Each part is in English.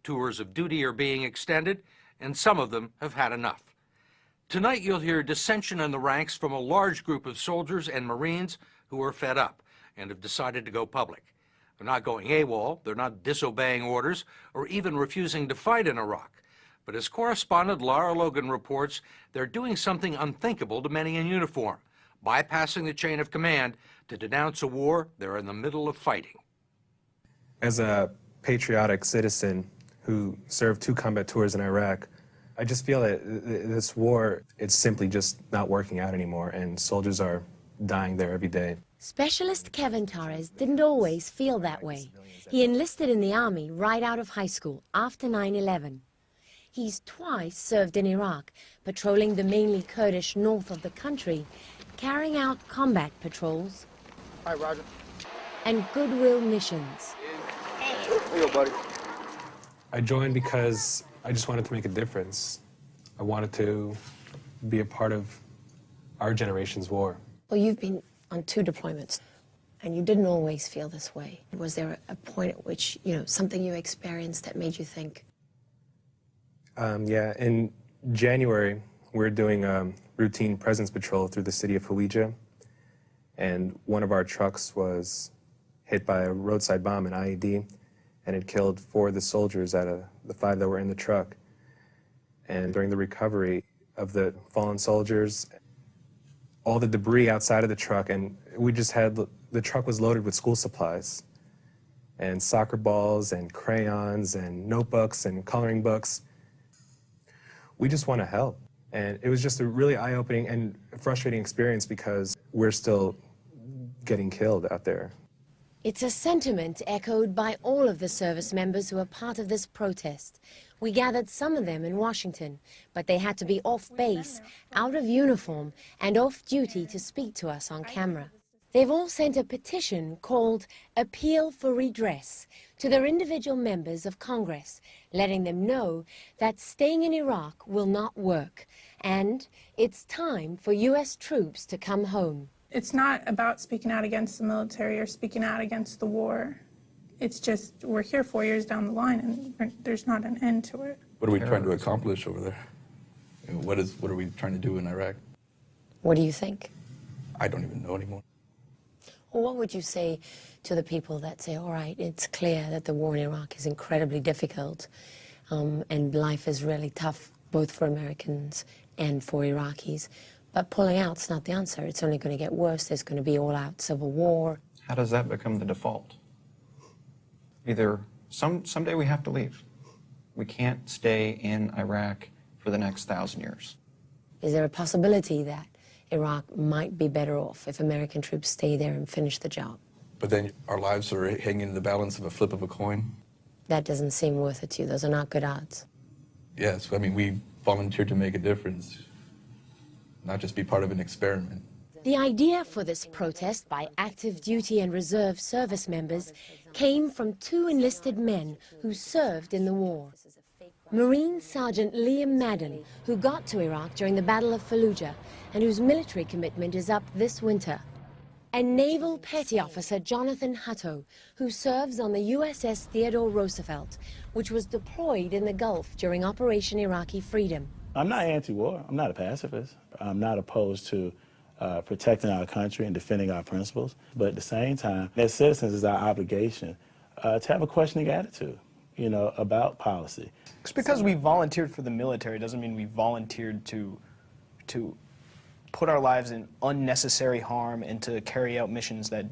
Tours of duty are being extended, and some of them have had enough. Tonight you'll hear dissension in the ranks from a large group of soldiers and Marines who are fed up and have decided to go public. They're not going AWOL, they're not disobeying orders, or even refusing to fight in Iraq. But as correspondent Lara Logan reports, they're doing something unthinkable to many in uniform, bypassing the chain of command to denounce a war they're in the middle of fighting. As a patriotic citizen who served 2 combat tours in Iraq, I just feel that this war, it's simply just not working out anymore, and soldiers are dying there every day. Specialist Kevin Torres didn't always feel that way. He enlisted in the Army right out of high school after 9/11. He's twice served in Iraq, patrolling the mainly Kurdish north of the country, carrying out combat patrols. Hi, Roger. And goodwill missions. Hey, yo, buddy. I joined because I just wanted to make a difference. I wanted to be a part of our generation's war. Well, you've been on 2 deployments, and you didn't always feel this way. Was there a point at which, something you experienced that made you think? Yeah, in January, we were doing a routine presence patrol through the city of Fallujah, and one of our trucks was hit by a roadside bomb, an IED, and it killed 4 of the soldiers out of the 5 that were in the truck. And during the recovery of the fallen soldiers, all the debris outside of the truck, and we just had, the truck was loaded with school supplies, and soccer balls, and crayons, and notebooks, and coloring books. We just want to help. And it was just a really eye-opening and frustrating experience because we're still getting killed out there. It's a sentiment echoed by all of the service members who are part of this protest. We gathered some of them in Washington, but they had to be off base, out of uniform, and off duty to speak to us on camera. They've all sent a petition called Appeal for Redress to their individual members of Congress, letting them know that staying in Iraq will not work, and it's time for U.S. troops to come home. It's not about speaking out against the military or speaking out against the war. It's just we're here 4 years down the line and there's not an end to it. What are we trying to accomplish over there? What are we trying to do in Iraq? What do you think? I don't even know anymore. Well, what would you say to the people that say, all right, it's clear that the war in Iraq is incredibly difficult and life is really tough both for Americans and for Iraqis, but pulling out's not the answer. It's only going to get worse. There's going to be all-out civil war. How does that become the default? Either someday we have to leave. We can't stay in Iraq for the next 1,000 years. Is there a possibility that Iraq might be better off if American troops stay there and finish the job? But then our lives are hanging in the balance of a flip of a coin. That doesn't seem worth it to you. Those are not good odds. Yes, I mean, we volunteered to make a difference, not just be part of an experiment. The idea for this protest by active duty and reserve service members came from 2 enlisted men who served in the war. Marine Sergeant Liam Madden, who got to Iraq during the Battle of Fallujah and whose military commitment is up this winter. And Naval Petty Officer Jonathan Hutto, who serves on the USS Theodore Roosevelt, which was deployed in the Gulf during Operation Iraqi Freedom. I'm not anti-war. I'm not a pacifist. I'm not opposed to protecting our country and defending our principles. But at the same time, as citizens, it's our obligation to have a questioning attitude, about policy. Just because we volunteered for the military doesn't mean we volunteered to put our lives in unnecessary harm and to carry out missions that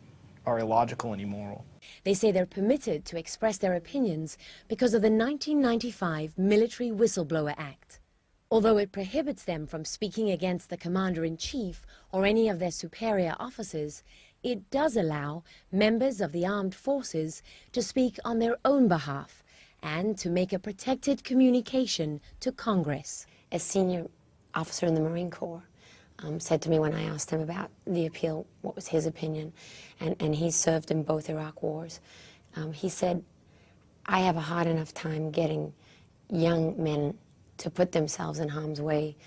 are illogical and immoral. They say they're permitted to express their opinions because of the 1995 Military Whistleblower Act. Although it prohibits them from speaking against the commander-in-chief or any of their superior officers, it does allow members of the armed forces to speak on their own behalf and to make a protected communication to Congress. A senior officer in the Marine Corps said to me when I asked him about the appeal, what was his opinion, and he served in both Iraq wars. He said, I have a hard enough time getting young men to put themselves in harm's way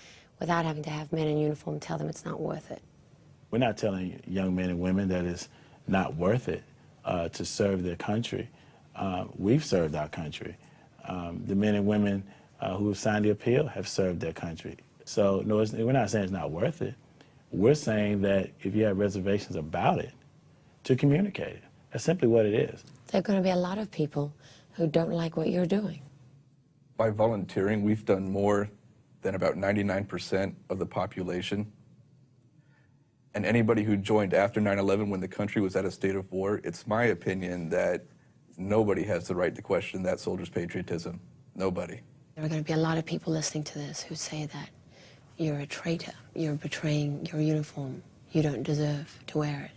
without having to have men in uniform tell them it's not worth it. We're not telling young men and women that it's not worth it to serve their country. We've served our country. The men and women who have signed the appeal have served their country. So no, we're not saying it's not worth it. We're saying that if you have reservations about it, to communicate it. That's simply what it is. There are going to be a lot of people who don't like what you're doing. By volunteering, we've done more than about 99% of the population. And anybody who joined after 9/11 when the country was at a state of war, it's my opinion that nobody has the right to question that soldier's patriotism. Nobody. There are going to be a lot of people listening to this who say that you're a traitor, you're betraying your uniform, you don't deserve to wear it.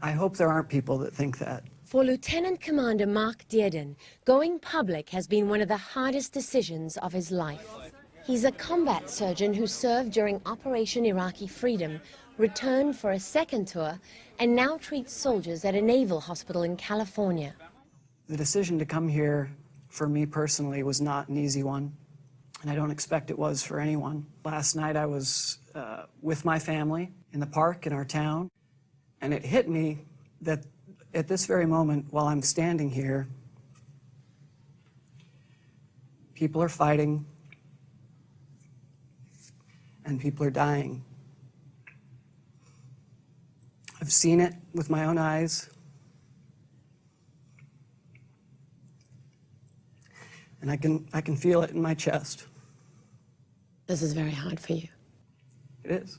I hope there aren't people that think that. For Lieutenant Commander Mark Dearden, going public has been one of the hardest decisions of his life. He's a combat surgeon who served during Operation Iraqi Freedom, returned for a second tour, and now treats soldiers at a naval hospital in California. The decision to come here, for me personally, was not an easy one, and I don't expect it was for anyone. Last night I was with my family in the park in our town, and it hit me that at this very moment, while I'm standing here, people are fighting and people are dying. I've seen it with my own eyes, and I can feel it in my chest. This is very hard for you. It is.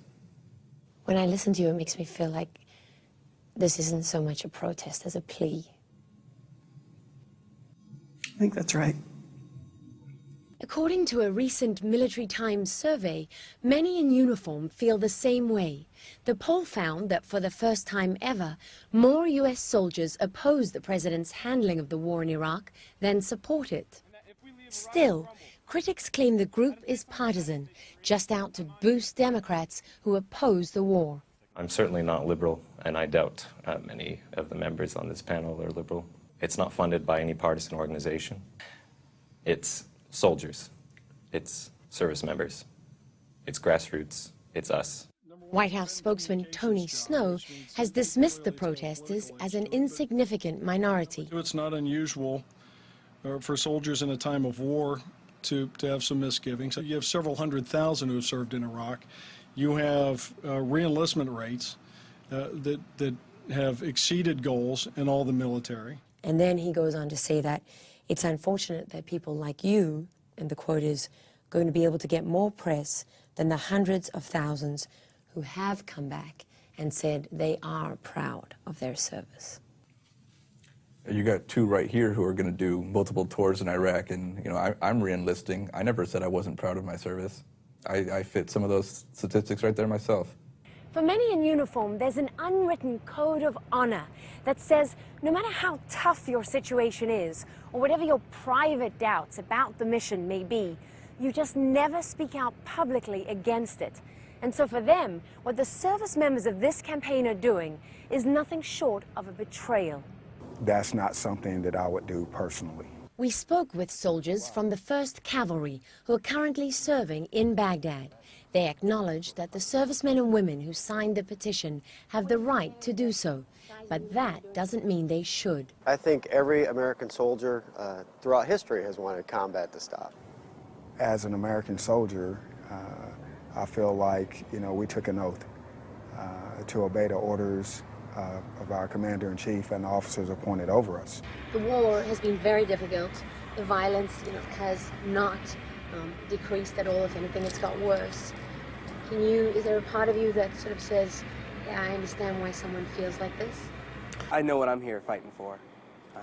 When I listen to you, it makes me feel like this isn't so much a protest as a plea. I think that's right. According to a recent Military Times survey, many in uniform feel the same way. The poll found that for the first time ever, more U.S. soldiers oppose the president's handling of the war in Iraq than support it. Still, critics claim the group is partisan, just out to boost Democrats who oppose the war. I'm certainly not liberal, and I doubt many of the members on this panel are liberal. It's not funded by any partisan organization. It's soldiers, it's service members, it's grassroots, it's us. White House spokesman Tony Snow has dismissed the protesters as an insignificant minority. It's not unusual for soldiers in a time of war to have some misgivings. You have several 100,000 who have served in Iraq. You have re-enlistment rates that have exceeded goals in all the military. And then he goes on to say that it's unfortunate that people like you, and the quote is, going to be able to get more press than the hundreds of thousands who have come back and said they are proud of their service. You got two right here who are going to do multiple tours in Iraq, and I'm re-enlisting. I never said I wasn't proud of my service. I fit some of those statistics right there myself. For many in uniform, there's an unwritten code of honor that says no matter how tough your situation is, or whatever your private doubts about the mission may be, you just never speak out publicly against it. And so for them, what the service members of this campaign are doing is nothing short of a betrayal. That's not something that I would do personally. We spoke with soldiers from the 1st Cavalry who are currently serving in Baghdad. They acknowledged that the servicemen and women who signed the petition have the right to do so, but that doesn't mean they should. I think every American soldier throughout history has wanted combat to stop. As an American soldier, I feel like, we took an oath to obey the orders of our commander-in-chief and the officers appointed over us. The war has been very difficult. The violence, has not decreased at all. If anything, it's got worse. Is there a part of you that sort of says, yeah, I understand why someone feels like this? I know what I'm here fighting for,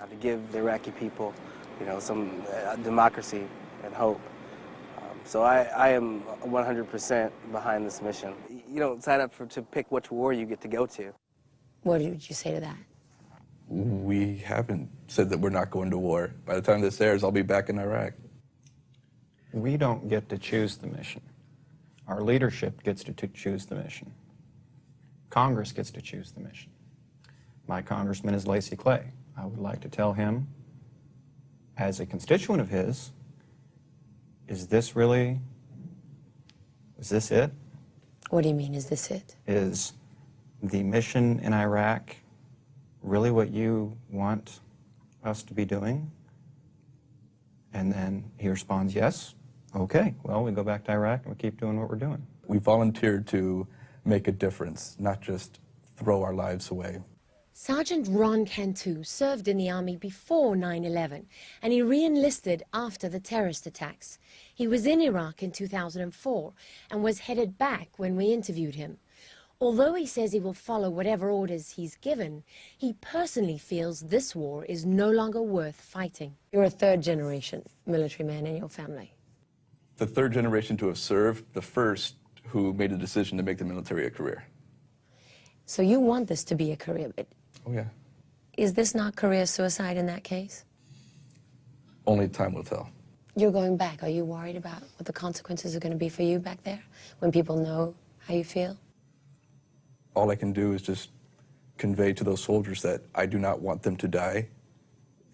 to give the Iraqi people, some democracy and hope. So I am 100% behind this mission. You don't sign up to pick which war you get to go to. What would you say to that? We haven't said that we're not going to war. By the time this airs, I'll be back in Iraq. We don't get to choose the mission. Our leadership gets to choose the mission. Congress gets to choose the mission. My congressman is Lacey Clay. I would like to tell him, as a constituent of his, is this it? What do you mean, is this it? Is the mission in Iraq really what you want us to be doing? And then he responds, yes, okay, well, we go back to Iraq and we keep doing what we're doing. We volunteered to make a difference, not just throw our lives away. Sergeant Ron Cantu served in the Army before 9/11, and he re-enlisted after the terrorist attacks. He was in Iraq in 2004 and was headed back when we interviewed him. Although he says he will follow whatever orders he's given, he personally feels this war is no longer worth fighting. You're a third-generation military man in your family. The third generation to have served, the first who made a decision to make the military a career. So you want this to be a career, but Oh, yeah. is this not career suicide in that case? Only time will tell. You're going back. Are you worried about what the consequences are going to be for you back there when people know how you feel? All I can do is just convey to those soldiers that I do not want them to die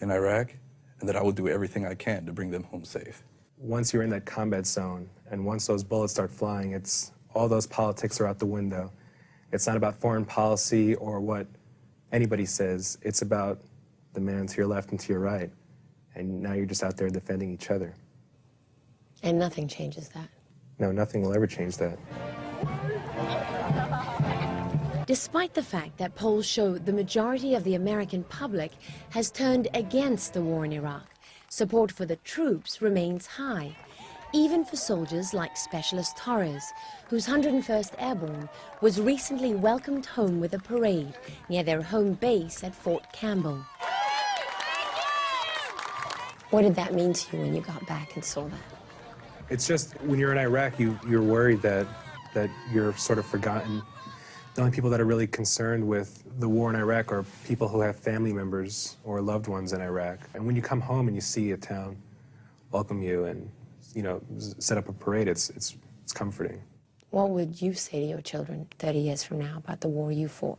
in Iraq, and that I will do everything I can to bring them home safe. Once you're in that combat zone, and once those bullets start flying, it's all those politics are out the window. It's not about foreign policy or what anybody says. It's about the man to your left and to your right. And now you're just out there defending each other. And nothing changes that. No, nothing will ever change that. Despite the fact that polls show the majority of the American public has turned against the war in Iraq, support for the troops remains high, even for soldiers like Specialist Torres, whose 101st Airborne was recently welcomed home with a parade near their home base at Fort Campbell. What did that mean to you when you got back and saw that? It's just, when you're in Iraq, you're worried that you're sort of forgotten. The only people that are really concerned with the war in Iraq are people who have family members or loved ones in Iraq. And when you come home and you see a town welcome you and, you know, set up a parade, it's comforting. What would you say to your children 30 years from now about the war you fought?